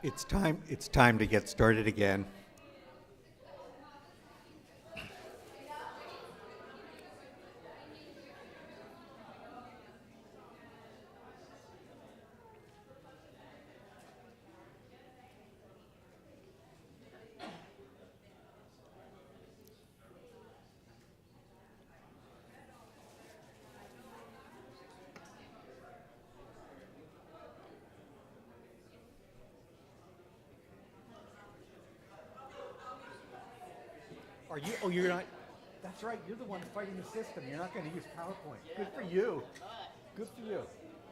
It's time to get started again. Are you? Oh, you're not. That's right. You're the one fighting the system. You're not going to use PowerPoint. Yeah. Good for you. Good for you.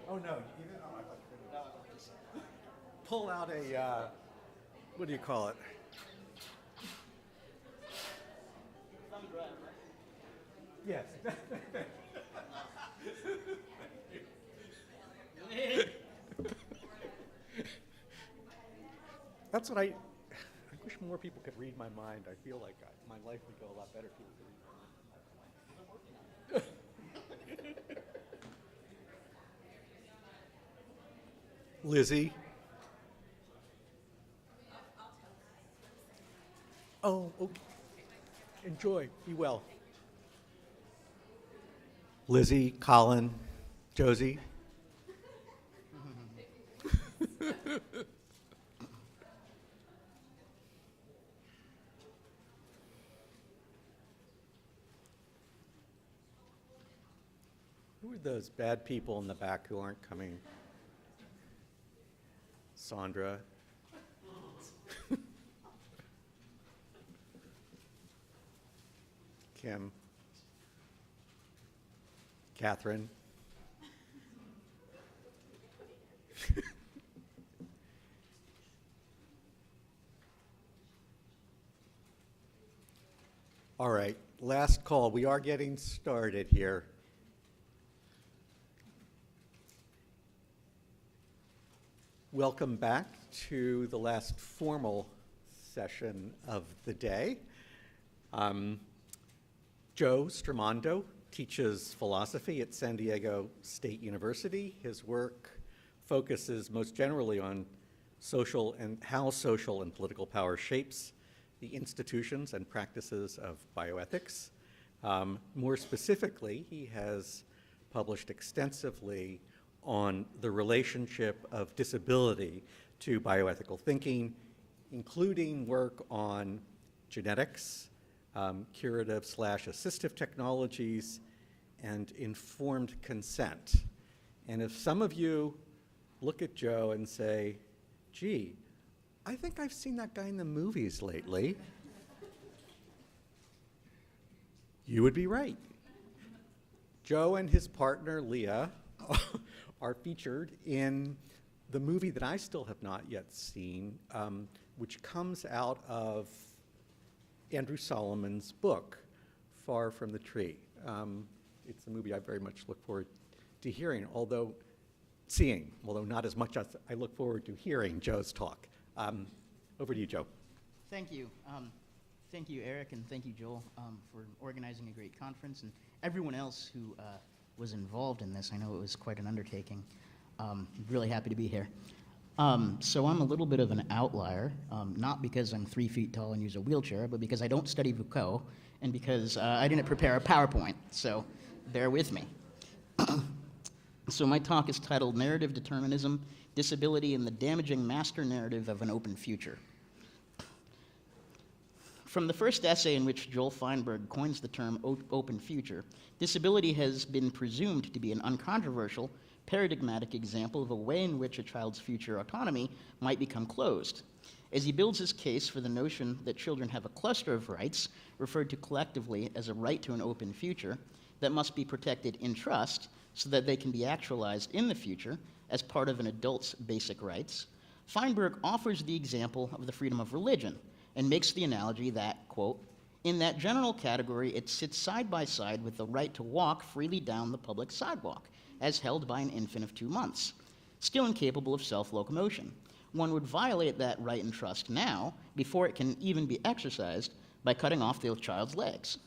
Oh no, you didn't. Oh, I thought you didn't. Pull out a. What do you call it? Thumb drive, right? Yes. That's what I wish more people could read my mind. I feel like my life would go a lot better if people could read my mind. Lizzie. Oh, okay. Enjoy. Be well. Lizzie, Colin, Josie. Who are those bad people in the back who aren't coming? Sandra. Kim. Catherine. All right, last call. We are getting started here. Welcome back to the last formal session of the day. Joe Stramondo teaches philosophy at San Diego State University. His work focuses most generally on how social and political power shapes the institutions and practices of bioethics. More specifically, he has published extensively on the relationship of disability to bioethical thinking, including work on genetics, curative/assistive technologies, and informed consent. And if some of you look at Joe and say, gee, I think I've seen that guy in the movies lately, you would be right. Joe and his partner, Leah, are featured in the movie that I still have not yet seen, which comes out of Andrew Solomon's book, Far from the Tree. It's a movie I very much look forward to seeing, although not as much as I look forward to hearing Joe's talk. Over to you, Joe. Thank you. Thank you, Eric, and thank you, Joel, for organizing a great conference, and everyone else who was involved in this. I know it was quite an undertaking. Really happy to be here. So I'm a little bit of an outlier, not because I'm 3 feet tall and use a wheelchair, but because I don't study Foucault, and because I didn't prepare a PowerPoint, so bear with me. So my talk is titled Narrative Determinism, Disability and the Damaging Master Narrative of an Open Future. From the first essay in which Joel Feinberg coins the term open future, disability has been presumed to be an uncontroversial, paradigmatic example of a way in which a child's future autonomy might become closed. As he builds his case for the notion that children have a cluster of rights, referred to collectively as a right to an open future, that must be protected in trust so that they can be actualized in the future as part of an adult's basic rights, Feinberg offers the example of the freedom of religion and makes the analogy that, quote, in that general category, it sits side by side with the right to walk freely down the public sidewalk, as held by an infant of 2 months, still incapable of self-locomotion. One would violate that right and trust now, before it can even be exercised, by cutting off the child's legs.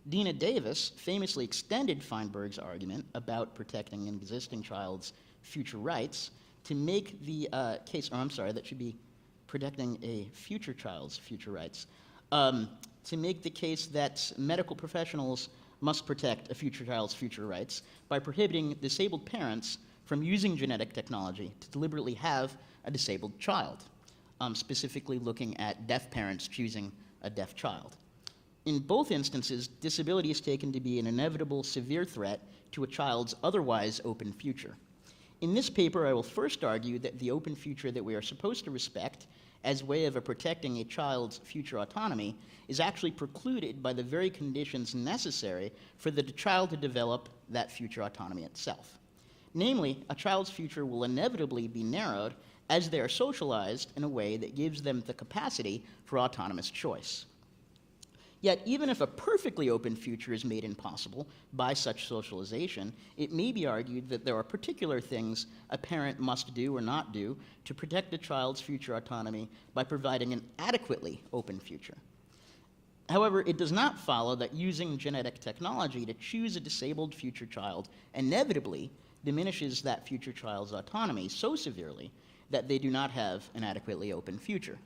Dina Davis famously extended Feinberg's argument about protecting an existing child's future rights to make the case, that should be protecting a future child's future rights, to make the case that medical professionals must protect a future child's future rights by prohibiting disabled parents from using genetic technology to deliberately have a disabled child, specifically looking at deaf parents choosing a deaf child. In both instances, disability is taken to be an inevitable severe threat to a child's otherwise open future. In this paper, I will first argue that the open future that we are supposed to respect as way of protecting a child's future autonomy is actually precluded by the very conditions necessary for the child to develop that future autonomy itself. Namely, a child's future will inevitably be narrowed as they are socialized in a way that gives them the capacity for autonomous choice. Yet, even if a perfectly open future is made impossible by such socialization, it may be argued that there are particular things a parent must do or not do to protect a child's future autonomy by providing an adequately open future. However, it does not follow that using genetic technology to choose a disabled future child inevitably diminishes that future child's autonomy so severely that they do not have an adequately open future.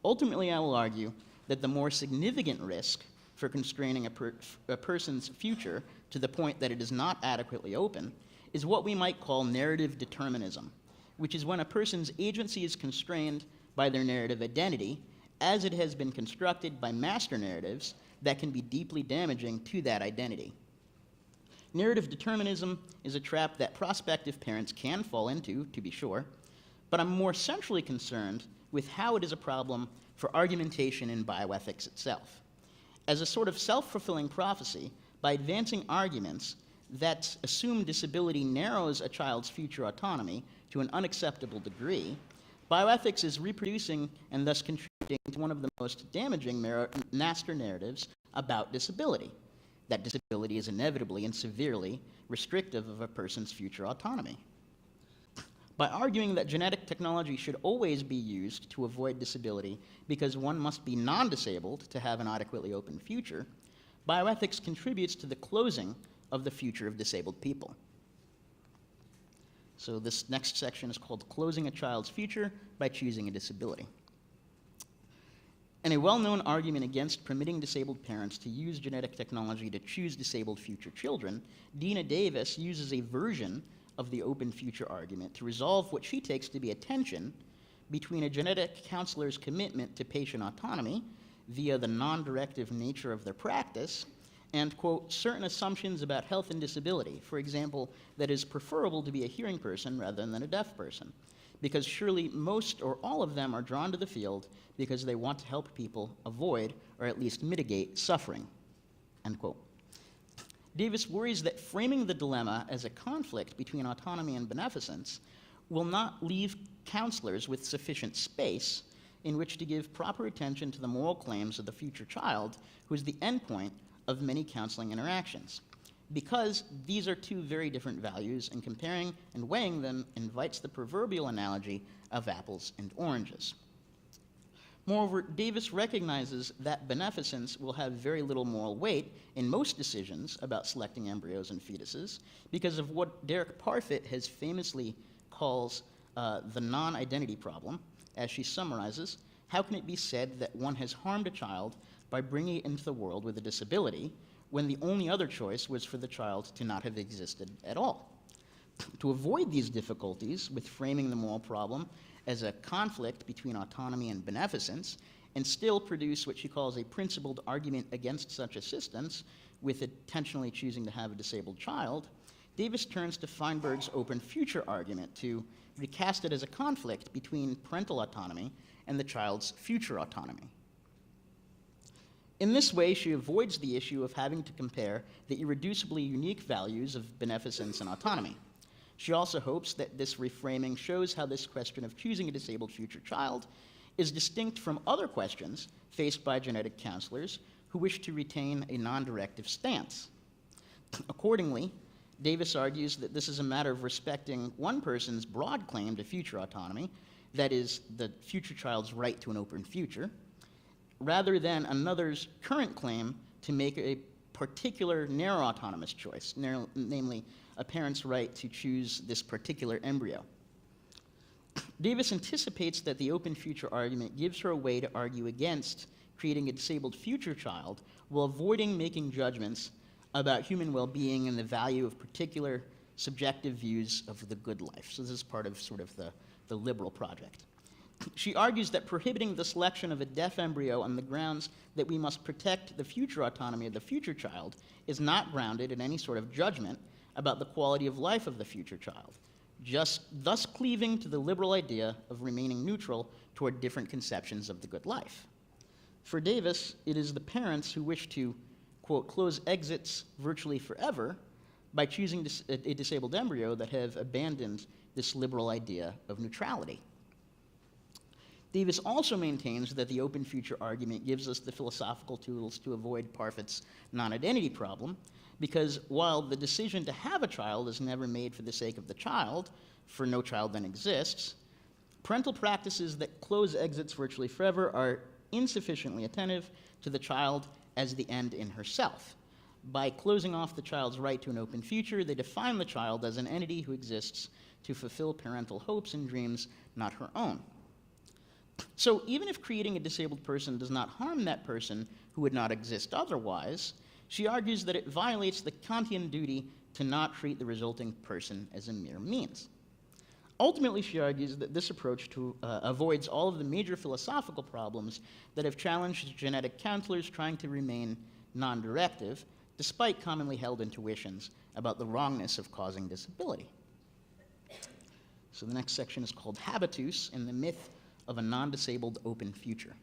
Ultimately, I will argue that the more significant risk for constraining a person's future to the point that it is not adequately open is what we might call narrative determinism, which is when a person's agency is constrained by their narrative identity as it has been constructed by master narratives that can be deeply damaging to that identity. Narrative determinism is a trap that prospective parents can fall into, to be sure, but I'm more centrally concerned with how it is a problem for argumentation in bioethics itself. As a sort of self-fulfilling prophecy, by advancing arguments that assume disability narrows a child's future autonomy to an unacceptable degree, bioethics is reproducing and thus contributing to one of the most damaging master narratives about disability, that disability is inevitably and severely restrictive of a person's future autonomy. By arguing that genetic technology should always be used to avoid disability because one must be non-disabled to have an adequately open future, bioethics contributes to the closing of the future of disabled people. So this next section is called Closing a Child's Future by Choosing a Disability. In a well-known argument against permitting disabled parents to use genetic technology to choose disabled future children, Dina Davis uses a version of the open future argument to resolve what she takes to be a tension between a genetic counselor's commitment to patient autonomy via the non-directive nature of their practice and, quote, certain assumptions about health and disability, for example, that it is preferable to be a hearing person rather than a deaf person, because surely most or all of them are drawn to the field because they want to help people avoid or at least mitigate suffering, end quote. Davis worries that framing the dilemma as a conflict between autonomy and beneficence will not leave counselors with sufficient space in which to give proper attention to the moral claims of the future child, who is the endpoint of many counseling interactions. Because these are two very different values, and comparing and weighing them invites the proverbial analogy of apples and oranges. Moreover, Davis recognizes that beneficence will have very little moral weight in most decisions about selecting embryos and fetuses because of what Derek Parfit has famously calls the non-identity problem. As she summarizes, how can it be said that one has harmed a child by bringing it into the world with a disability when the only other choice was for the child to not have existed at all? To avoid these difficulties with framing the moral problem as a conflict between autonomy and beneficence, and still produce what she calls a principled argument against such assistance with intentionally choosing to have a disabled child, Davis turns to Feinberg's open future argument to recast it as a conflict between parental autonomy and the child's future autonomy. In this way, she avoids the issue of having to compare the irreducibly unique values of beneficence and autonomy. She also hopes that this reframing shows how this question of choosing a disabled future child is distinct from other questions faced by genetic counselors who wish to retain a non-directive stance. Accordingly, Davis argues that this is a matter of respecting one person's broad claim to future autonomy, that is, the future child's right to an open future, rather than another's current claim to make a particular narrow autonomous choice, namely a parent's right to choose this particular embryo. Davis anticipates that the open future argument gives her a way to argue against creating a disabled future child while avoiding making judgments about human well-being and the value of particular subjective views of the good life. So this is part of sort of the liberal project. She argues that prohibiting the selection of a deaf embryo on the grounds that we must protect the future autonomy of the future child is not grounded in any sort of judgment about the quality of life of the future child, just thus cleaving to the liberal idea of remaining neutral toward different conceptions of the good life. For Davis, it is the parents who wish to, quote, close exits virtually forever by choosing a disabled embryo that have abandoned this liberal idea of neutrality. Davis also maintains that the open future argument gives us the philosophical tools to avoid Parfit's non-identity problem, because while the decision to have a child is never made for the sake of the child, for no child then exists, parental practices that close exits virtually forever are insufficiently attentive to the child as the end in herself. By closing off the child's right to an open future, they define the child as an entity who exists to fulfill parental hopes and dreams, not her own. So even if creating a disabled person does not harm that person who would not exist otherwise, she argues that it violates the Kantian duty to not treat the resulting person as a mere means. Ultimately, she argues that this approach avoids all of the major philosophical problems that have challenged genetic counselors trying to remain non-directive, despite commonly held intuitions about the wrongness of causing disability. So the next section is called Habitus and the Myth of a Non-Disabled Open Future.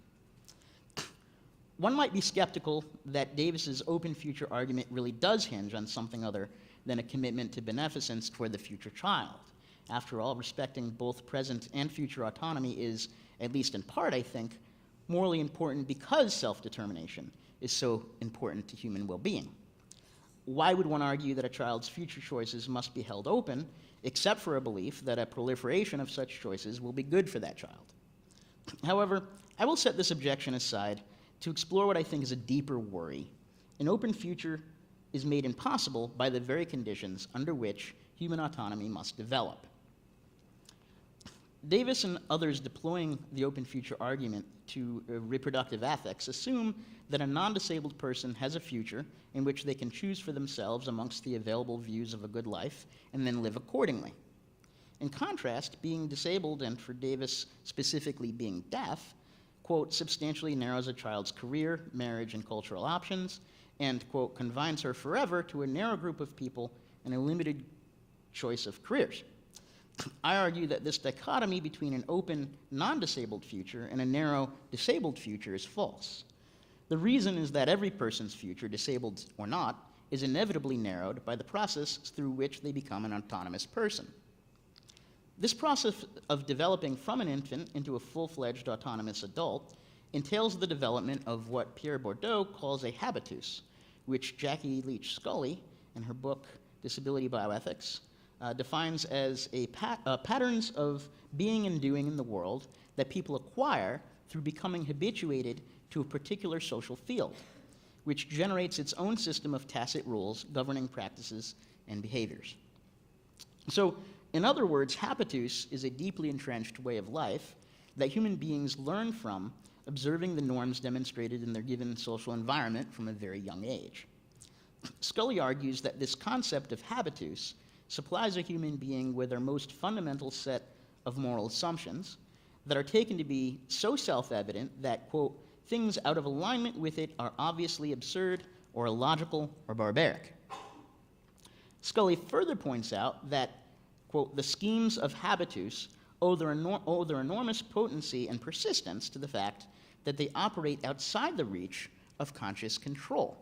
One might be skeptical that Davis's open future argument really does hinge on something other than a commitment to beneficence toward the future child. After all, respecting both present and future autonomy is, at least in part, I think, morally important because self-determination is so important to human well-being. Why would one argue that a child's future choices must be held open, except for a belief that a proliferation of such choices will be good for that child? However, I will set this objection aside to explore what I think is a deeper worry. An open future is made impossible by the very conditions under which human autonomy must develop. Davis and others deploying the open future argument to reproductive ethics assume that a non-disabled person has a future in which they can choose for themselves amongst the available views of a good life and then live accordingly. In contrast, being disabled, and for Davis specifically being deaf, quote, substantially narrows a child's career, marriage, and cultural options, and, quote, confines her forever to a narrow group of people and a limited choice of careers. I argue that this dichotomy between an open, non-disabled future and a narrow, disabled future is false. The reason is that every person's future, disabled or not, is inevitably narrowed by the process through which they become an autonomous person. This process of developing from an infant into a full-fledged autonomous adult entails the development of what Pierre Bourdieu calls a habitus, which Jackie Leach Scully, in her book Disability Bioethics, defines as patterns of being and doing in the world that people acquire through becoming habituated to a particular social field, which generates its own system of tacit rules governing practices and behaviors. So, in other words, habitus is a deeply entrenched way of life that human beings learn from observing the norms demonstrated in their given social environment from a very young age. Scully argues that this concept of habitus supplies a human being with their most fundamental set of moral assumptions that are taken to be so self-evident that, quote, things out of alignment with it are obviously absurd or illogical or barbaric. Scully further points out that, quote, the schemes of habitus owe their enormous potency and persistence to the fact that they operate outside the reach of conscious control,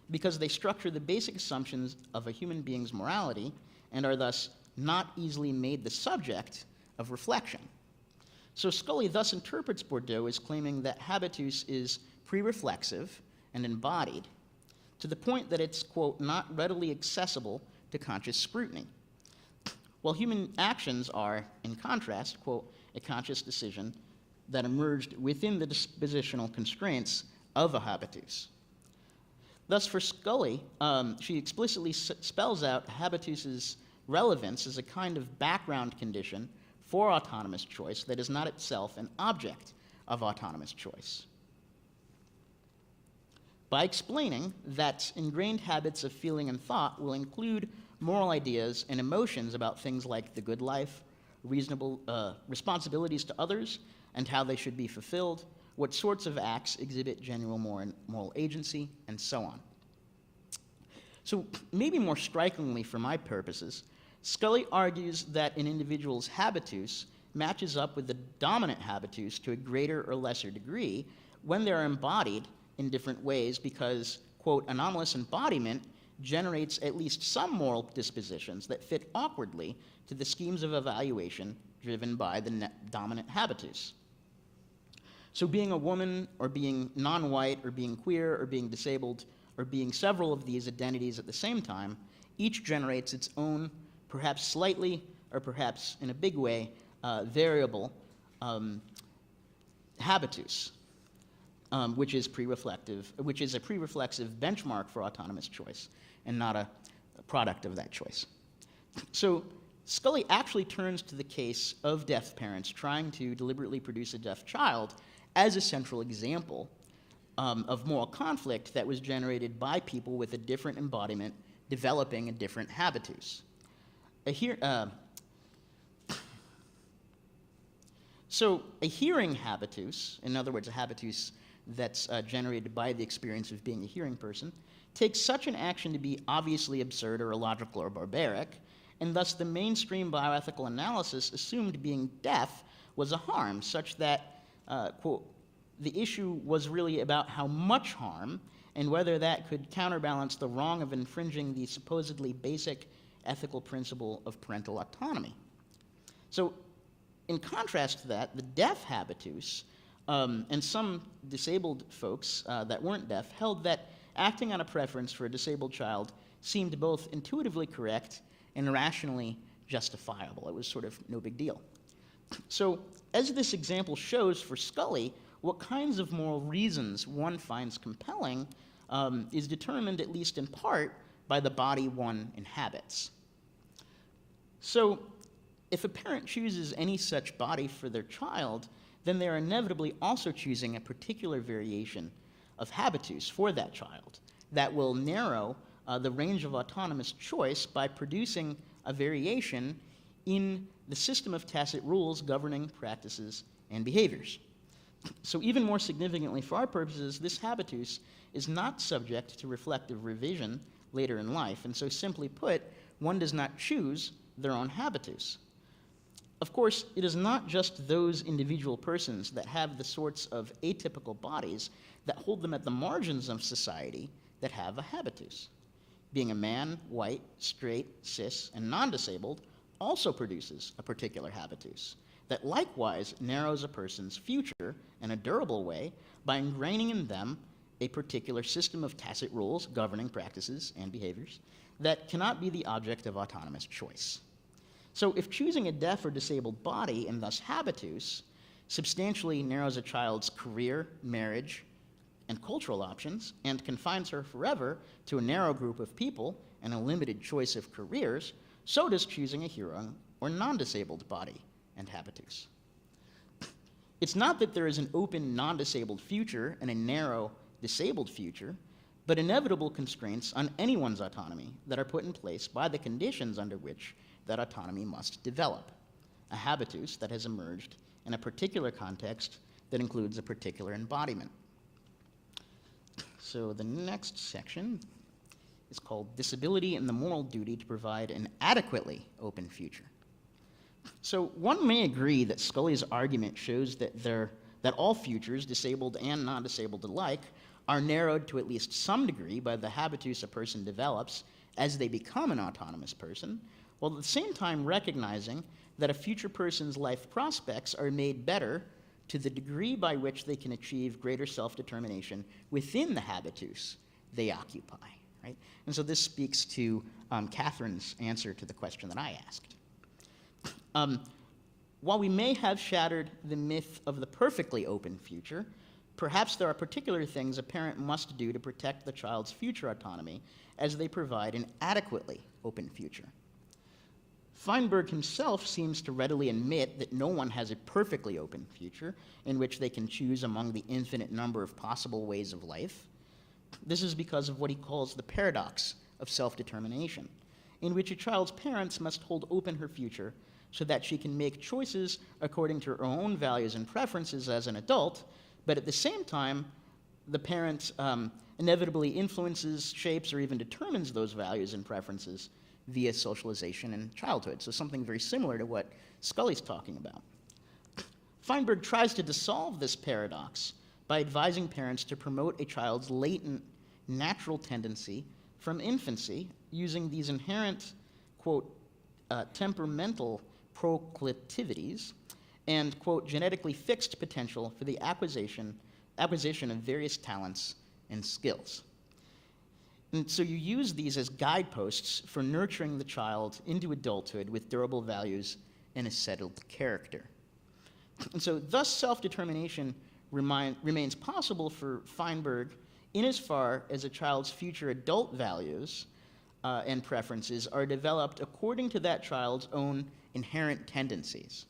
because they structure the basic assumptions of a human being's morality and are thus not easily made the subject of reflection. So Scully thus interprets Bourdieu as claiming that habitus is pre-reflexive and embodied, to the point that it's, quote, not readily accessible to conscious scrutiny, while human actions are, in contrast, quote, a conscious decision that emerged within the dispositional constraints of a habitus. Thus, for Scully, she explicitly spells out habitus's relevance as a kind of background condition for autonomous choice that is not itself an object of autonomous choice. By explaining that ingrained habits of feeling and thought will include moral ideas and emotions about things like the good life, reasonable responsibilities to others, and how they should be fulfilled, what sorts of acts exhibit genuine moral agency, and so on. So maybe more strikingly for my purposes, Scully argues that an individual's habitus matches up with the dominant habitus to a greater or lesser degree when they are embodied in different ways because, quote, anomalous embodiment generates at least some moral dispositions that fit awkwardly to the schemes of evaluation driven by the dominant habitus. So being a woman, or being non-white, or being queer, or being disabled, or being several of these identities at the same time, each generates its own, perhaps slightly, or perhaps in a big way, variable habitus, which is a pre-reflexive benchmark for autonomous choice, and not a product of that choice. So Scully actually turns to the case of deaf parents trying to deliberately produce a deaf child as a central example of moral conflict that was generated by people with a different embodiment developing a different habitus. So a hearing habitus, in other words, a habitus that's generated by the experience of being a hearing person, takes such an action to be obviously absurd or illogical or barbaric, and thus the mainstream bioethical analysis assumed being deaf was a harm, such that, quote, the issue was really about how much harm and whether that could counterbalance the wrong of infringing the supposedly basic ethical principle of parental autonomy. So in contrast to that, the deaf habitus, and some disabled folks that weren't deaf, held that acting on a preference for a disabled child seemed both intuitively correct and rationally justifiable. It was sort of no big deal. So as this example shows for Scully, what kinds of moral reasons one finds compelling is determined, at least in part, by the body one inhabits. So if a parent chooses any such body for their child, then they are inevitably also choosing a particular variation of habitus for that child that will narrow the range of autonomous choice by producing a variation in the system of tacit rules governing practices and behaviors. So even more significantly for our purposes, this habitus is not subject to reflective revision later in life, and so simply put, one does not choose their own habitus. Of course, it is not just those individual persons that have the sorts of atypical bodies that hold them at the margins of society that have a habitus. Being a man, white, straight, cis, and non-disabled also produces a particular habitus that likewise narrows a person's future in a durable way by ingraining in them a particular system of tacit rules governing practices and behaviors that cannot be the object of autonomous choice. So if choosing a deaf or disabled body, and thus habitus, substantially narrows a child's career, marriage, and cultural options, and confines her forever to a narrow group of people and a limited choice of careers, so does choosing a hearing or non-disabled body and habitus. It's not that there is an open non-disabled future and a narrow disabled future, but inevitable constraints on anyone's autonomy that are put in place by the conditions under which that autonomy must develop, a habitus that has emerged in a particular context that includes a particular embodiment. So the next section is called Disability and the Moral Duty to Provide an Adequately Open Future. So one may agree that Scully's argument shows that all futures, disabled and non-disabled alike, are narrowed to at least some degree by the habitus a person develops as they become an autonomous person, while at the same time recognizing that a future person's life prospects are made better to the degree by which they can achieve greater self-determination within the habitus they occupy, right? And so this speaks to Catherine's answer to the question that I asked. While we may have shattered the myth of the perfectly open future, perhaps there are particular things a parent must do to protect the child's future autonomy as they provide an adequately open future. Feinberg himself seems to readily admit that no one has a perfectly open future in which they can choose among the infinite number of possible ways of life. This is because of what he calls the paradox of self-determination, in which a child's parents must hold open her future so that she can make choices according to her own values and preferences as an adult, but at the same time, the parent inevitably influences, shapes, or even determines those values and preferences via socialization in childhood. So something very similar to what Scully's talking about. Feinberg tries to dissolve this paradox by advising parents to promote a child's latent natural tendency from infancy using these inherent, quote, temperamental proclivities and, quote, genetically fixed potential for the acquisition of various talents and skills. And so you use these as guideposts for nurturing the child into adulthood with durable values and a settled character. And so thus self-determination remains possible for Feinberg in as far as a child's future adult values and preferences are developed according to that child's own inherent tendencies.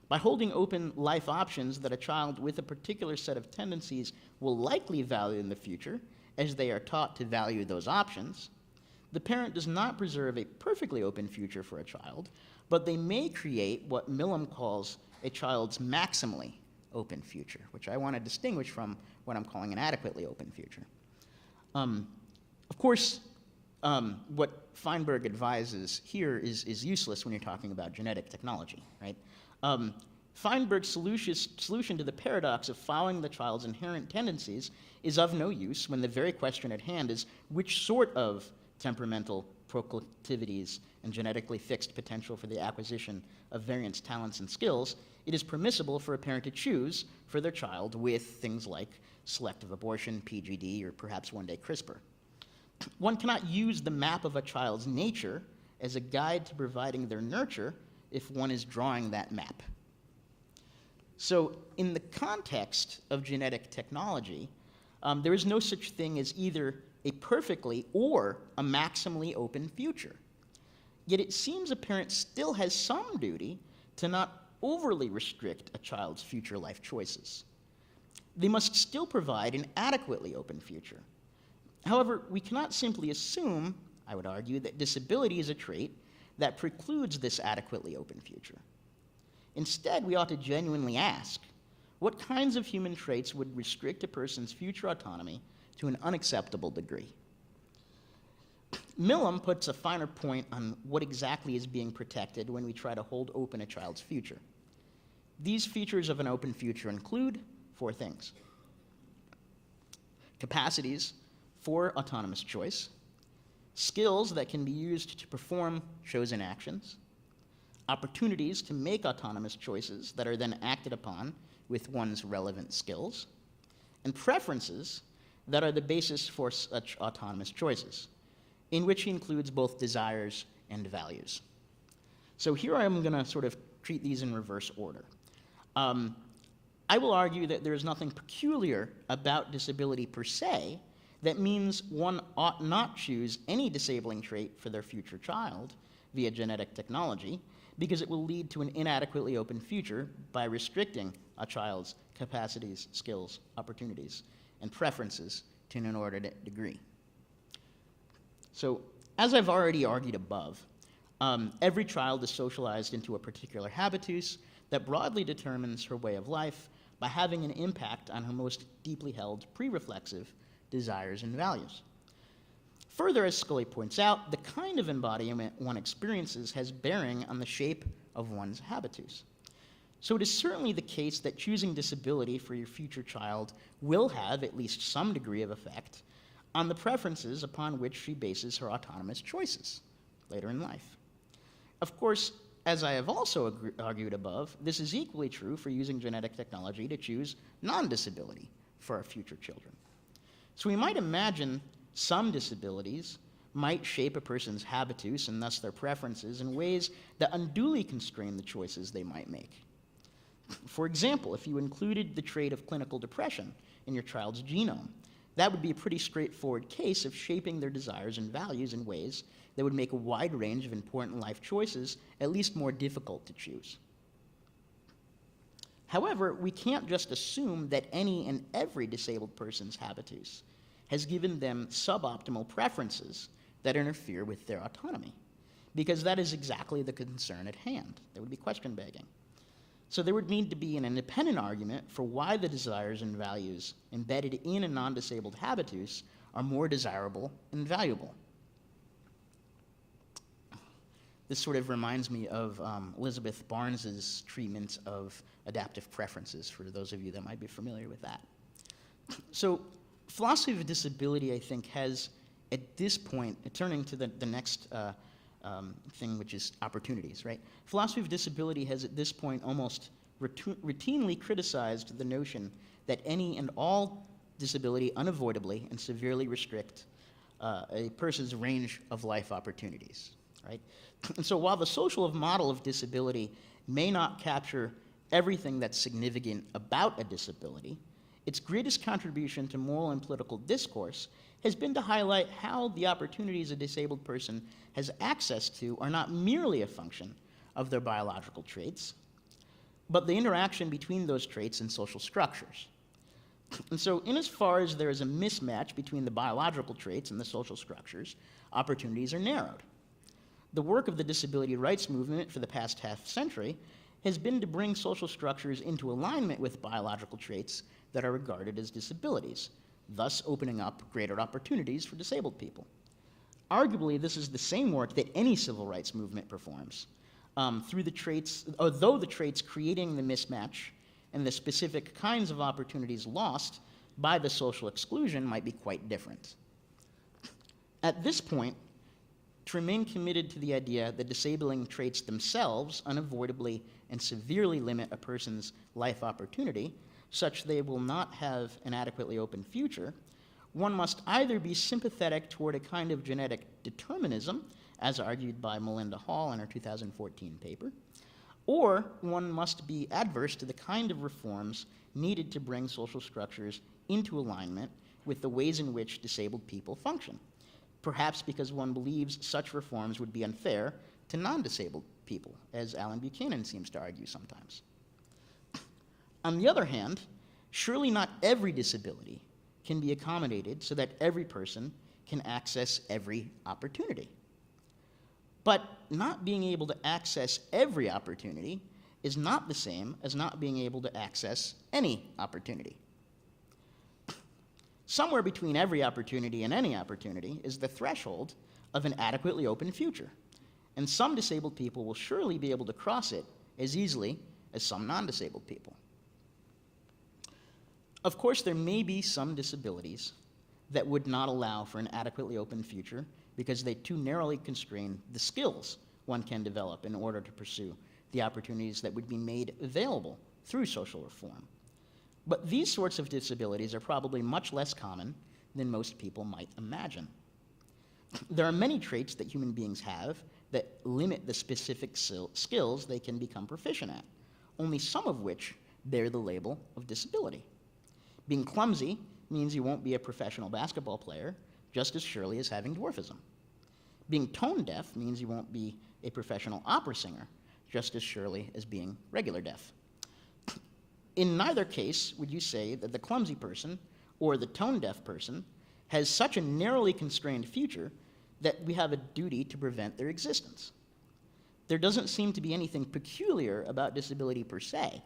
By holding open life options that a child with a particular set of tendencies will likely value in the future, as they are taught to value those options, the parent does not preserve a perfectly open future for a child, but they may create what Millam calls a child's maximally open future, which I want to distinguish from what I'm calling an adequately open future. Of course, what Feinberg advises here is useless when you're talking about genetic technology, right? Feinberg's solution to the paradox of following the child's inherent tendencies is of no use when the very question at hand is which sort of temperamental proclivities and genetically fixed potential for the acquisition of various talents and skills it is permissible for a parent to choose for their child with things like selective abortion, PGD, or perhaps one day CRISPR. One cannot use the map of a child's nature as a guide to providing their nurture if one is drawing that map. So in the context of genetic technology, there is no such thing as either a perfectly or a maximally open future. Yet it seems a parent still has some duty to not overly restrict a child's future life choices. They must still provide an adequately open future. However, we cannot simply assume, I would argue, that disability is a trait that precludes this adequately open future. Instead, we ought to genuinely ask, what kinds of human traits would restrict a person's future autonomy to an unacceptable degree? Millam puts a finer point on what exactly is being protected when we try to hold open a child's future. These features of an open future include 4 things: capacities for autonomous choice, skills that can be used to perform chosen actions, opportunities to make autonomous choices that are then acted upon with one's relevant skills, and preferences that are the basis for such autonomous choices, in which he includes both desires and values. So here I'm going to sort of treat these in reverse order. I will argue that there is nothing peculiar about disability per se that means one ought not choose any disabling trait for their future child via genetic technology, because it will lead to an inadequately open future by restricting a child's capacities, skills, opportunities, and preferences to an inordinate degree. So, as I've already argued above, every child is socialized into a particular habitus that broadly determines her way of life by having an impact on her most deeply held pre-reflexive desires and values. Further, as Scully points out, the kind of embodiment one experiences has bearing on the shape of one's habitus. So it is certainly the case that choosing disability for your future child will have at least some degree of effect on the preferences upon which she bases her autonomous choices later in life. Of course, as I have also argued above, this is equally true for using genetic technology to choose non-disability for our future children. So we might imagine some disabilities might shape a person's habitus and thus their preferences in ways that unduly constrain the choices they might make. For example, if you included the trait of clinical depression in your child's genome, that would be a pretty straightforward case of shaping their desires and values in ways that would make a wide range of important life choices at least more difficult to choose. However, we can't just assume that any and every disabled person's habitus has given them suboptimal preferences that interfere with their autonomy, because that is exactly the concern at hand. There would be question begging. So there would need to be an independent argument for why the desires and values embedded in a non-disabled habitus are more desirable and valuable. This sort of reminds me of Elizabeth Barnes's treatment of adaptive preferences, for those of you that might be familiar with that. So philosophy of disability, I think, has, at this point, turning to the next thing, which is opportunities, right? Philosophy of disability has, at this point, almost routinely criticized the notion that any and all disability unavoidably and severely restrict a person's range of life opportunities, right? And so while the social model of disability may not capture everything that's significant about a disability, its greatest contribution to moral and political discourse has been to highlight how the opportunities a disabled person has access to are not merely a function of their biological traits, but the interaction between those traits and social structures. And so, in as far as there is a mismatch between the biological traits and the social structures, opportunities are narrowed. The work of the disability rights movement for the past half century has been to bring social structures into alignment with biological traits that are regarded as disabilities, thus opening up greater opportunities for disabled people. Arguably, this is the same work that any civil rights movement performs, through the traits, although the traits creating the mismatch and the specific kinds of opportunities lost by the social exclusion might be quite different. At this point, to remain committed to the idea that disabling traits themselves unavoidably and severely limit a person's life opportunity, such they will not have an adequately open future, one must either be sympathetic toward a kind of genetic determinism, as argued by Melinda Hall in her 2014 paper, or one must be adverse to the kind of reforms needed to bring social structures into alignment with the ways in which disabled people function, perhaps because one believes such reforms would be unfair to non-disabled people, as Alan Buchanan seems to argue sometimes. On the other hand, surely not every disability can be accommodated so that every person can access every opportunity. But not being able to access every opportunity is not the same as not being able to access any opportunity. Somewhere between every opportunity and any opportunity is the threshold of an adequately open future, and some disabled people will surely be able to cross it as easily as some non-disabled people. Of course, there may be some disabilities that would not allow for an adequately open future because they too narrowly constrain the skills one can develop in order to pursue the opportunities that would be made available through social reform. But these sorts of disabilities are probably much less common than most people might imagine. There are many traits that human beings have that limit the specific skills they can become proficient at, only some of which bear the label of disability. Being clumsy means you won't be a professional basketball player just as surely as having dwarfism. Being tone deaf means you won't be a professional opera singer just as surely as being regular deaf. In neither case would you say that the clumsy person or the tone deaf person has such a narrowly constrained future that we have a duty to prevent their existence. There doesn't seem to be anything peculiar about disability per se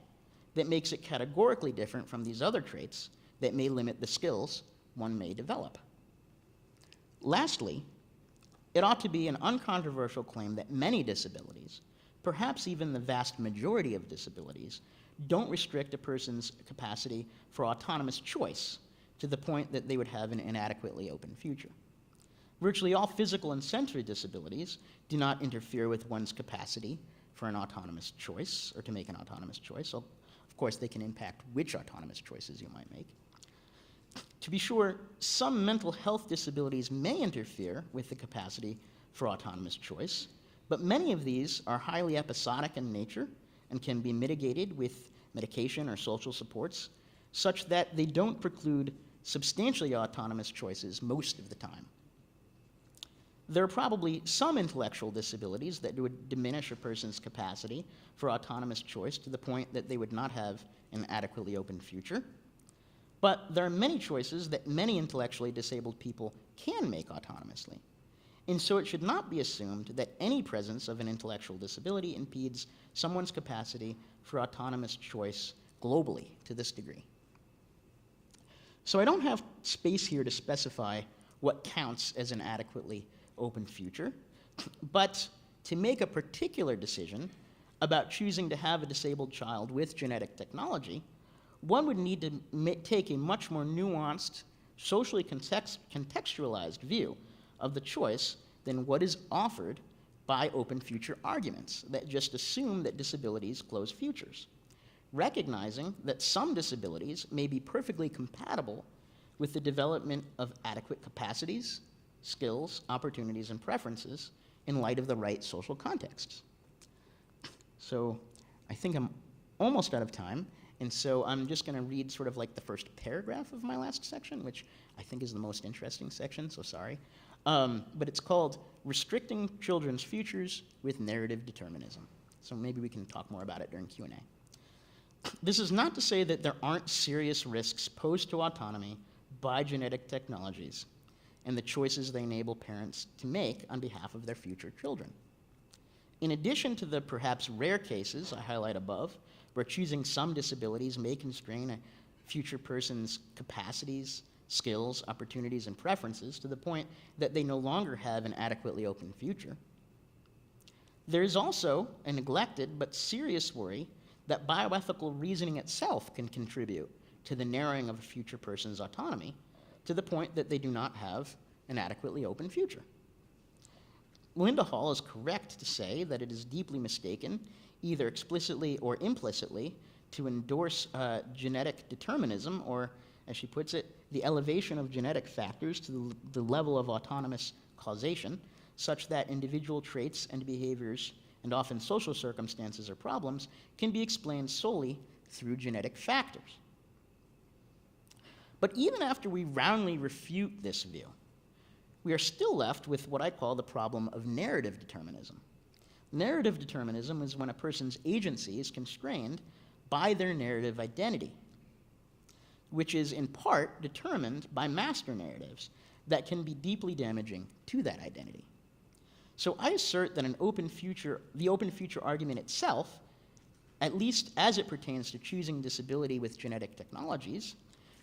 that makes it categorically different from these other traits that may limit the skills one may develop. Lastly, it ought to be an uncontroversial claim that many disabilities, perhaps even the vast majority of disabilities, don't restrict a person's capacity for autonomous choice to the point that they would have an inadequately open future. Virtually all physical and sensory disabilities do not interfere with one's capacity for an autonomous choice or to make an autonomous choice. So, of course, they can impact which autonomous choices you might make. To be sure, some mental health disabilities may interfere with the capacity for autonomous choice, but many of these are highly episodic in nature and can be mitigated with medication or social supports, such that they don't preclude substantially autonomous choices most of the time. There are probably some intellectual disabilities that would diminish a person's capacity for autonomous choice to the point that they would not have an adequately open future. But there are many choices that many intellectually disabled people can make autonomously. And so it should not be assumed that any presence of an intellectual disability impedes someone's capacity for autonomous choice globally to this degree. So I don't have space here to specify what counts as an adequately open future, but to make a particular decision about choosing to have a disabled child with genetic technology, one would need to take a much more nuanced, socially contextualized view of the choice than what is offered by open future arguments that just assume that disabilities close futures, recognizing that some disabilities may be perfectly compatible with the development of adequate capacities, skills, opportunities, and preferences in light of the right social contexts. So I think I'm almost out of time, and so I'm just going to read sort of like the first paragraph of my last section, which I think is the most interesting section, so sorry. But it's called Restricting Children's Futures with Narrative Determinism. So maybe we can talk more about it during Q&A. This is not to say that there aren't serious risks posed to autonomy by genetic technologies and the choices they enable parents to make on behalf of their future children. In addition to the perhaps rare cases I highlight above, where choosing some disabilities may constrain a future person's capacities, skills, opportunities, and preferences to the point that they no longer have an adequately open future, there is also a neglected but serious worry that bioethical reasoning itself can contribute to the narrowing of a future person's autonomy to the point that they do not have an adequately open future. Linda Hall is correct to say that it is deeply mistaken, either explicitly or implicitly, to endorse genetic determinism, or, as she puts it, the elevation of genetic factors to the level of autonomous causation, such that individual traits and behaviors, and often social circumstances or problems, can be explained solely through genetic factors. But even after we roundly refute this view, we are still left with what I call the problem of narrative determinism. Narrative determinism is when a person's agency is constrained by their narrative identity, which is in part determined by master narratives that can be deeply damaging to that identity. So I assert that the open future argument itself, at least as it pertains to choosing disability with genetic technologies,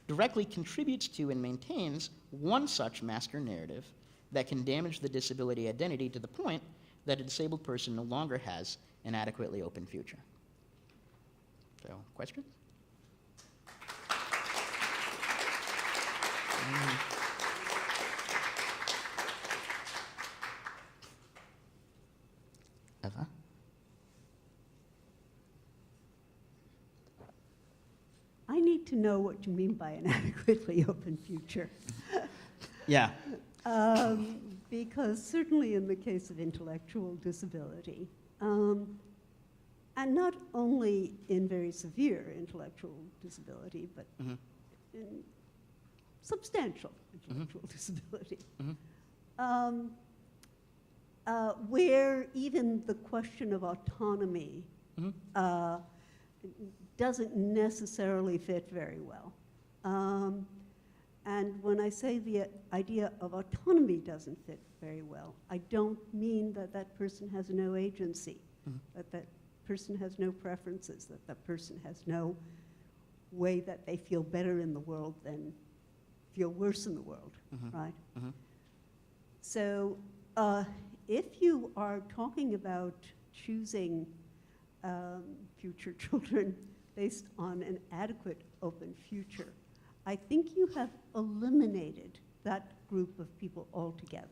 directly contributes to and maintains one such master narrative that can damage the disability identity to the point that a disabled person no longer has an adequately open future. So, questions? Eva? I need to know what you mean by an adequately open future. Yeah. Because certainly in the case of intellectual disability, and not only in very severe intellectual disability, but in substantial intellectual disability, where even the question of autonomy doesn't necessarily fit very well. And when I say the idea of autonomy doesn't fit very well, I don't mean that that person has no agency, that that person has no preferences, that that person has no way that they feel better in the world than feel worse in the world, right? So if you are talking about choosing future children based on an adequate open future, I think you have eliminated that group of people altogether.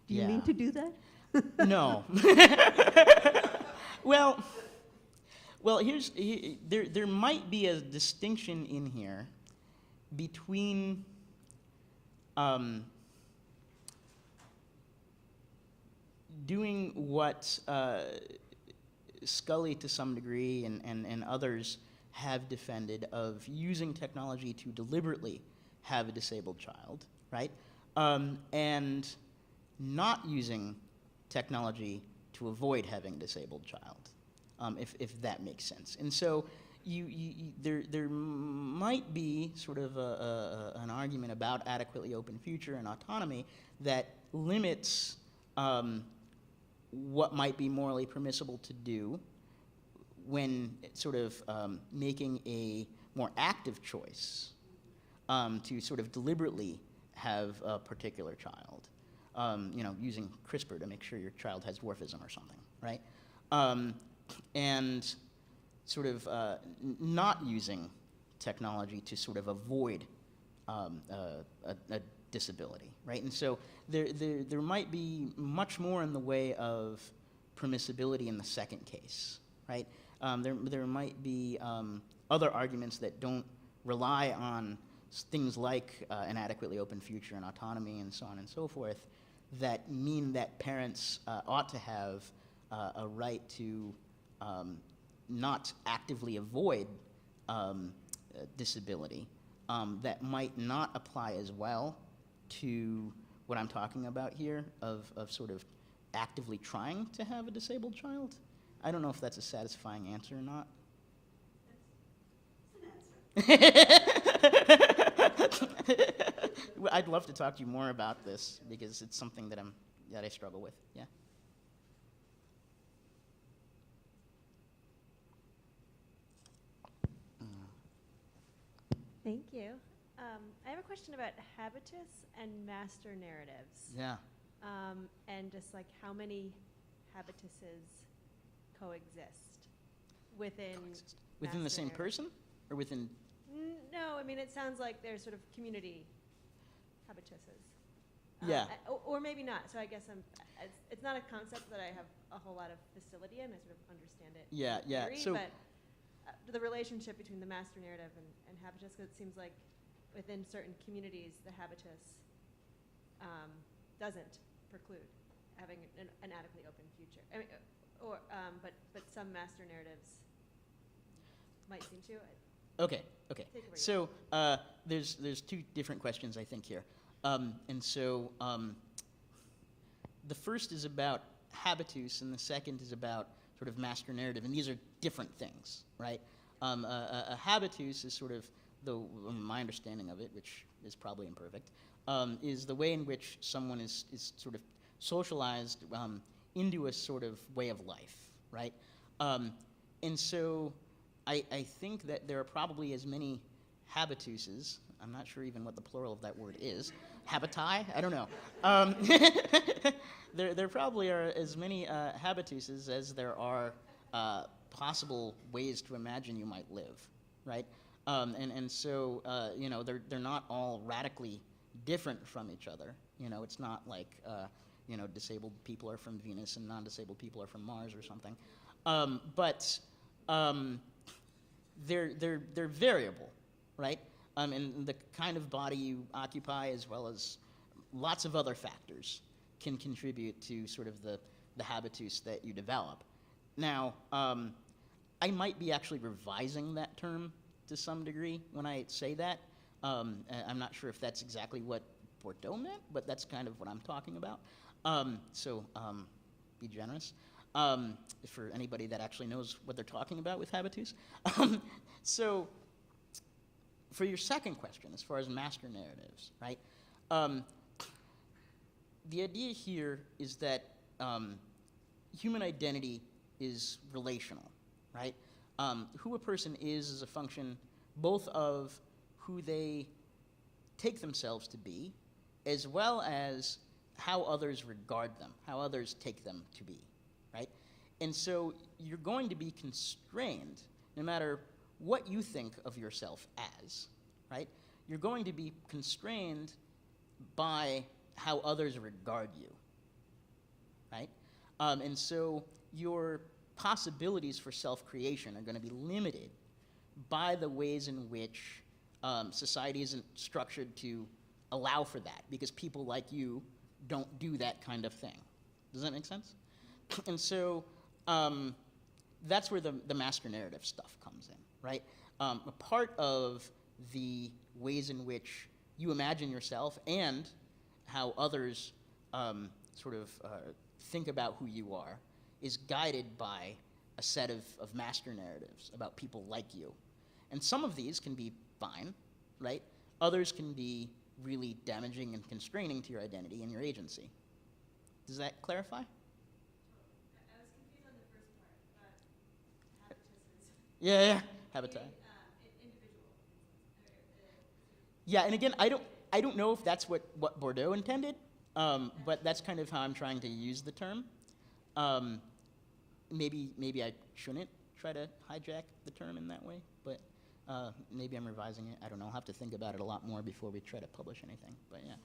Do you mean to do that? No. Well, there might be a distinction in here between doing what Scully to some degree and others have defended of using technology to deliberately have a disabled child, right? And not using technology to avoid having a disabled child, if that makes sense. And so there might be sort of an argument about adequately open future and autonomy that limits what might be morally permissible to do when sort of making a more active choice to sort of deliberately have a particular child, using CRISPR to make sure your child has dwarfism or something, right? And sort of not using technology to sort of avoid a disability, right? And so there might be much more in the way of permissibility in the second case, right? There might be other arguments that don't rely on things like an adequately open future and autonomy and so on and so forth that mean that parents ought to have a right to not actively avoid disability that might not apply as well to what I'm talking about here of sort of actively trying to have a disabled child. I don't know if that's a satisfying answer or not. I'd love to talk to you more about this because it's something that I struggle with. Yeah. Thank you. I have a question about habitus and master narratives. Yeah. And just like how many habituses coexist within Within the master same narrative? person or within? No, I mean it sounds like there's sort of community habituses. Yeah. Or maybe not. So I guess it's not a concept that I have a whole lot of facility in. I sort of understand it. Yeah, in yeah. theory, So but the relationship between the master narrative and habitus, because it seems like within certain communities, the habitus doesn't preclude having an adequately open future. I mean, but some master narratives might seem to. okay. Take it where you So there's two different questions I think here, and so the first is about habitus, and the second is about sort of master narrative, and these are different things, right? A habitus is sort of my understanding of it, which is probably imperfect, is the way in which someone is sort of socialized into a sort of way of life, right? And so I think that there are probably as many habituses, I'm not sure even what the plural of that word is, habiti? I don't know. There probably are as many habituses as there are possible ways to imagine you might live, right? And so they're not all radically different from each other. It's not like disabled people are from Venus and non-disabled people are from Mars or something. But they're variable, right? And the kind of body you occupy, as well as lots of other factors, can contribute to sort of the habitus that you develop. Now, I might be actually revising that term to some degree when I say that. I'm not sure if that's exactly what Bordeaux meant, but that's kind of what I'm talking about. So be generous for anybody that actually knows what they're talking about with habitus. So for your second question, as far as master narratives, right? The idea here is that human identity is relational, right? Who a person is a function both of who they take themselves to be, as well as how others regard them, how others take them to be, right? And so you're going to be constrained, no matter what you think of yourself as, right? You're going to be constrained by how others regard you, right? And so your possibilities for self-creation are going to be limited by the ways in which society isn't structured to allow for that, because people like you don't do that kind of thing. Does that make sense? And so that's where the master narrative stuff comes in, right? A part of the ways in which you imagine yourself and how others think about who you are is guided by a set of master narratives about people like you. And some of these can be fine, right? Others can be really damaging and constraining to your identity and your agency. Does that clarify? I was confused on the first part, but Habitus is Yeah, habitat. individual. Yeah, and again, I don't know if that's what Bordeaux intended, but that's kind of how I'm trying to use the term. Maybe I shouldn't try to hijack the term in that way, but maybe I'm revising it. I don't know. I'll have to think about it a lot more before we try to publish anything, but yeah.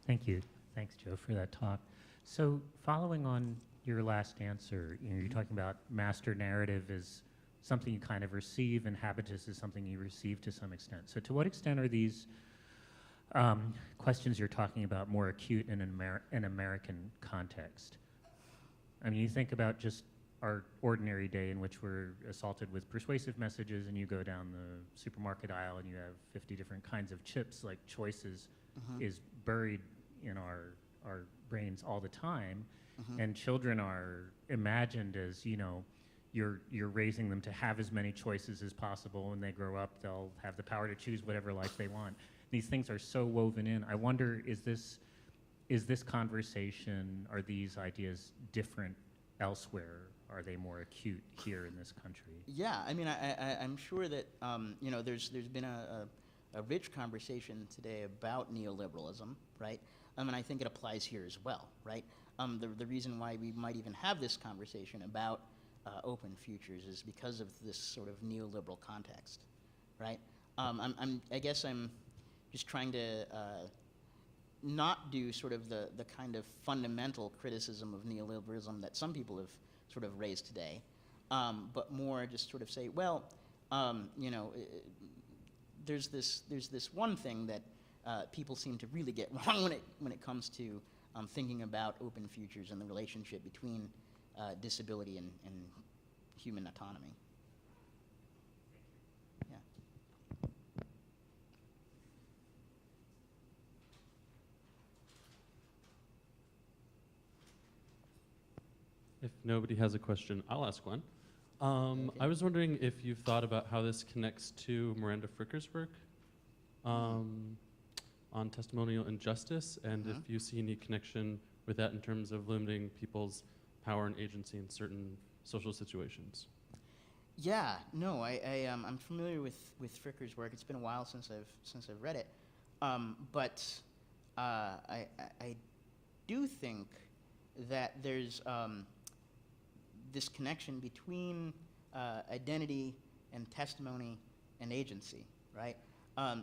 Thank you. Thanks, Joe, for that talk. So following on your last answer, you're talking about master narrative is something you kind of receive, and habitus is something you receive to some extent. So to what extent are these questions you're talking about more acute in an American context? I mean, you think about just our ordinary day in which we're assaulted with persuasive messages, and you go down the supermarket aisle and you have 50 different kinds of chips, like choices is buried in our brains all the time. And children are imagined as, you're raising them to have as many choices as possible. When they grow up, they'll have the power to choose whatever life they want. These things are so woven in. I wonder, is this conversation, are these ideas different elsewhere? Are they more acute here in this country? Yeah, I mean, I'm sure that there's been a rich conversation today about neoliberalism, right? And I think it applies here as well, right? The reason why we might even have this conversation about open futures is because of this sort of neoliberal context, right? I guess I'm just trying to not do sort of the kind of fundamental criticism of neoliberalism that some people have sort of raised today, but more just sort of say, well, there's this one thing that people seem to really get wrong when it comes to thinking about open futures and the relationship between disability and human autonomy. Yeah. If nobody has a question, I'll ask one. Okay. I was wondering if you've thought about how this connects to Miranda Frickers' work on testimonial injustice, and if you see any connection with that in terms of limiting people's power and agency in certain social situations. Yeah, no, I'm familiar with Frickers' work. It's been a while since I've read it, but I do think that there's this connection between identity and testimony and agency, right?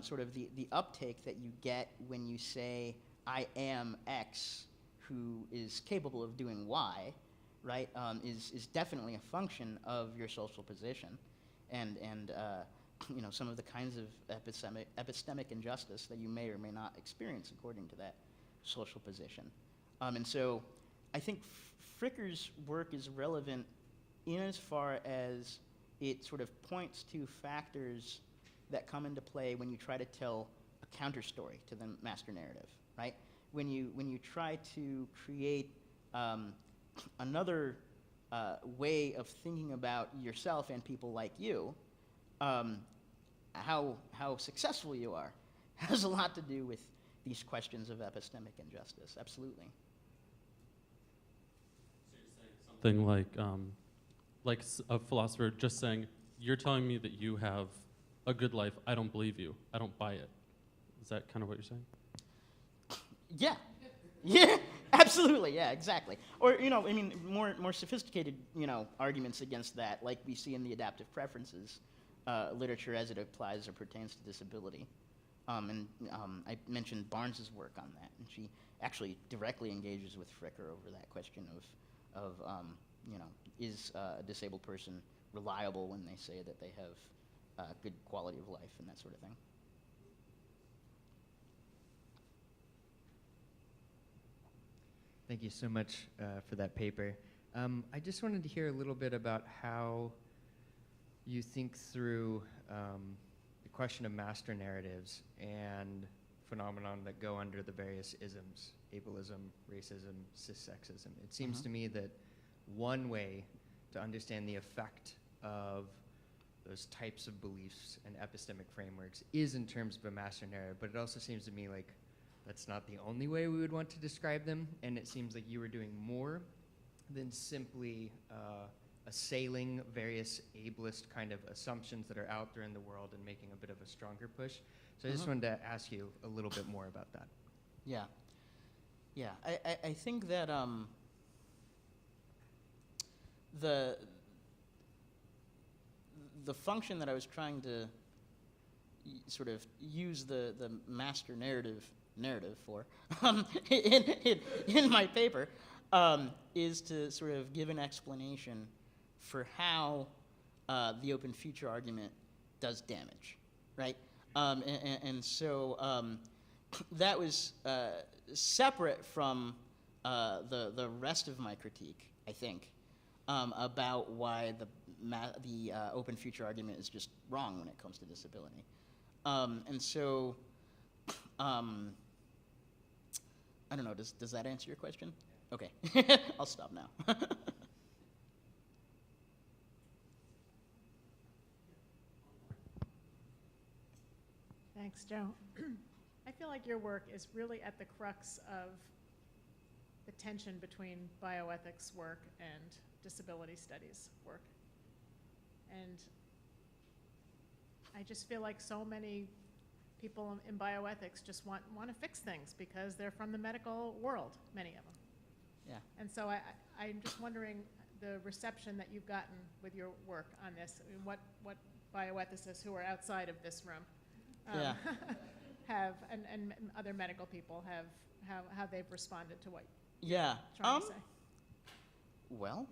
Sort of the uptake that you get when you say, I am X who is capable of doing Y, right, is definitely a function of your social position and some of the kinds of epistemic injustice that you may or may not experience according to that social position. And so I think Frickers' work is relevant in as far as it sort of points to factors that come into play when you try to tell a counter story to the master narrative, right? When you try to create another way of thinking about yourself and people like you, how successful you are has a lot to do with these questions of epistemic injustice. Absolutely. So you're saying something like a philosopher just saying, you're telling me that you have a good life, I don't believe you, I don't buy it. Is that kind of what you're saying? Yeah. Yeah, absolutely. Yeah, exactly. Or, more sophisticated, arguments against that, like we see in the adaptive preferences literature as it applies or pertains to disability. I mentioned Barnes's work on that, and she actually directly engages with Fricker over that question of is a disabled person reliable when they say that they have good quality of life and that sort of thing. Thank you so much for that paper. I just wanted to hear a little bit about how you think through the question of master narratives and phenomenon that go under the various isms, ableism, racism, cissexism. It seems to me that one way to understand the effect of those types of beliefs and epistemic frameworks is in terms of a master narrative, but it also seems to me like that's not the only way we would want to describe them, and it seems like you were doing more than simply assailing various ableist kind of assumptions that are out there in the world and making a bit of a stronger push. So I just wanted to ask you a little bit more about that. Yeah. Yeah, I think that the function that I was trying to sort of use the master narrative for in my paper is to sort of give an explanation for how the open future argument does damage, right? And so that was separate from the rest of my critique, I think, about why the open future argument is just wrong when it comes to disability. And so, I don't know, does that answer your question? Okay, I'll stop now. Thanks, Joe. I feel like your work is really at the crux of the tension between bioethics work and disability studies work. And I just feel like so many people in bioethics just want to fix things because they're from the medical world, many of them. Yeah. And so I'm just wondering the reception that you've gotten with your work on this. I mean, what bioethicists who are outside of this room Yeah. have, and other medical people have, how they've responded to what Yeah. you're trying to say. Well,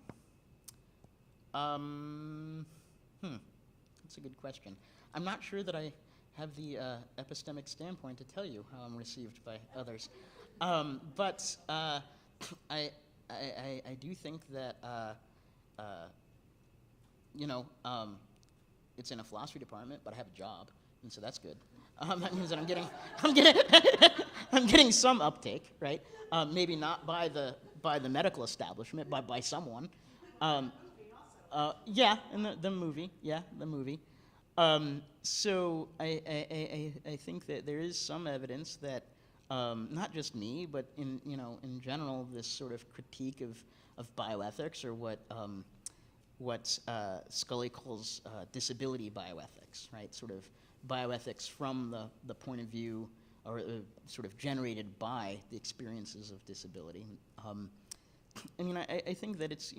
that's a good question. I'm not sure that I have the epistemic standpoint to tell you how I'm received by others, but I do think that it's in a philosophy department, but I have a job, and so that's good. That means that I'm getting some uptake, right? Maybe not by the medical establishment, but by someone. Yeah, in the movie. Yeah, the movie. So I think that there is some evidence that not just me, but in general, this sort of critique of bioethics, or what Scully calls disability bioethics, right? Sort of bioethics from the point of view, or sort of generated by the experiences of disability. I mean, I think that it's,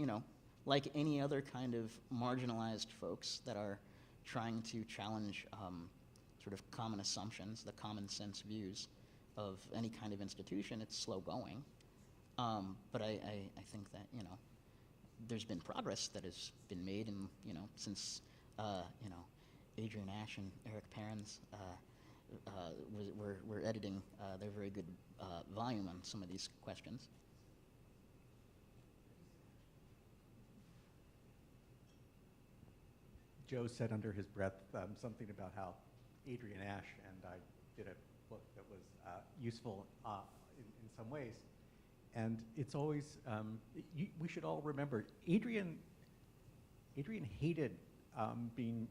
like any other kind of marginalized folks that are trying to challenge sort of common assumptions, the common sense views of any kind of institution, it's slow going. But I think that, there's been progress that has been made, and, since, Adrian Ash and Eric Perrins were editing their very good volume on some of these questions. Joe said under his breath something about how Adrian Ash and I did a book that was useful in some ways. And it's always, we should all remember, Adrian hated being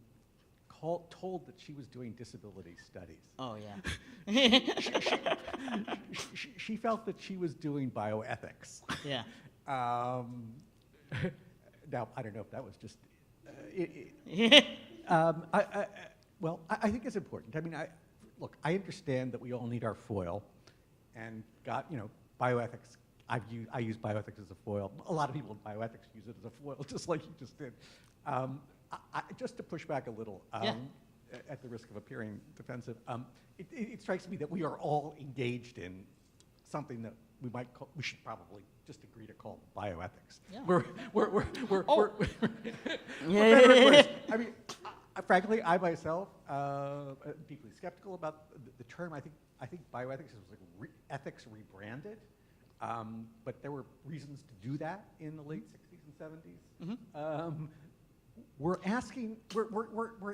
told that she was doing disability studies. Oh, yeah. She felt that she was doing bioethics. Yeah. Now, I don't know if that was just I think it's important. I mean, look, I understand that we all need our foil, and bioethics. I use bioethics as a foil. A lot of people in bioethics use it as a foil, just like you just did. Just to push back a little, at the risk of appearing defensive, it strikes me that we are all engaged in something that we should probably just agree to call bioethics. Yeah. We're Yeah. I mean, frankly, I myself deeply skeptical about the term. I think bioethics is like ethics rebranded. But there were reasons to do that in the late 60s and 70s. Mhm. We're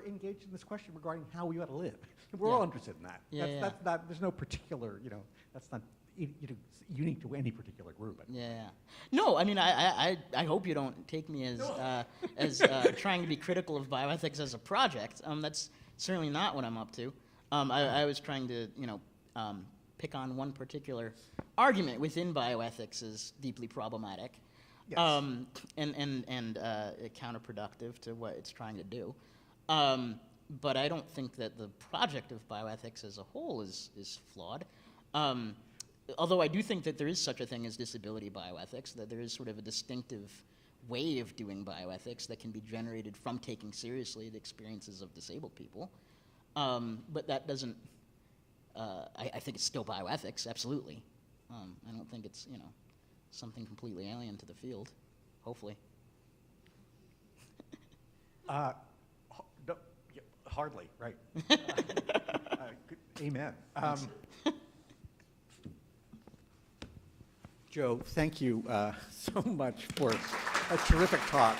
engaged in this question regarding how we ought to live. We're all Yeah. interested in that. Yeah, That's not, there's no particular, that's not unique to any particular group. Yeah. No, I mean, I hope you don't take me as trying to be critical of bioethics as a project. That's certainly not what I'm up to. I was trying to, pick on one particular argument within bioethics as deeply problematic, Yes. and counterproductive to what it's trying to do. But I don't think that the project of bioethics as a whole is flawed. Although I do think that there is such a thing as disability bioethics, that there is sort of a distinctive way of doing bioethics that can be generated from taking seriously the experiences of disabled people. But that doesn't, I think it's still bioethics, absolutely. I don't think it's, something completely alien to the field, hopefully. No, yeah, hardly, right. Amen. Joe, thank you so much for a terrific talk.